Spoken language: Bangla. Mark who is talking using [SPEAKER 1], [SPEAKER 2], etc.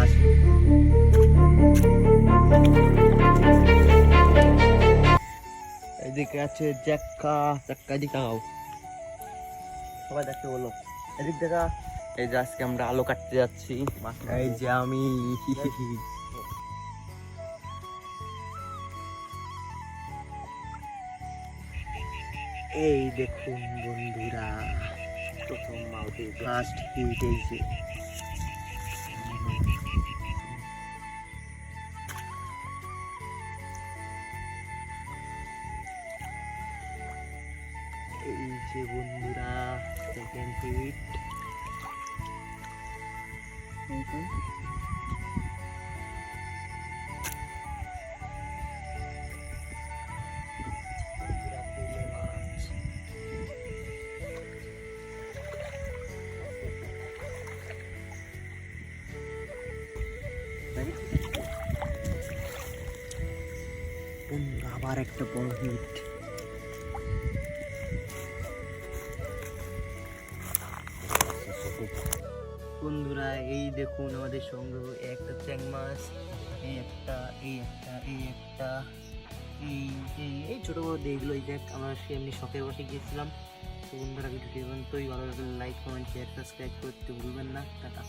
[SPEAKER 1] মাছ। এদিকে আছে জ্যাক্কা, জ্যাক্কা এদিকে তাকাও, সবাই দেখতে বলো, এদিক দেখা। এই যে আজকে আমরা আলো কাটতে যাচ্ছি, এই যে আমি। এই দেখুন বন্ধুরা, প্রথম মাউথে ফার্স্ট হিট এই যে। এই যে বন্ধুরা সেকেন্ড হিট। আবার একটা বড় হিট। বন্ধুরা এই দেখুন আমাদের সংগ্রহ, একটা চ্যাং মাছ, এই একটা, এই একটা, এই একটা, এই এই ছোট বড় দেখলো। এই যে আমরা এমনি শখের বসে গিয়েছিলাম। তো বন্ধুরা ভিডিওটি পর্যন্তই, ভালো লাগলে লাইক কমেন্ট শেয়ার সাবস্ক্রাইব করতে ভুলবেন না। টাটা।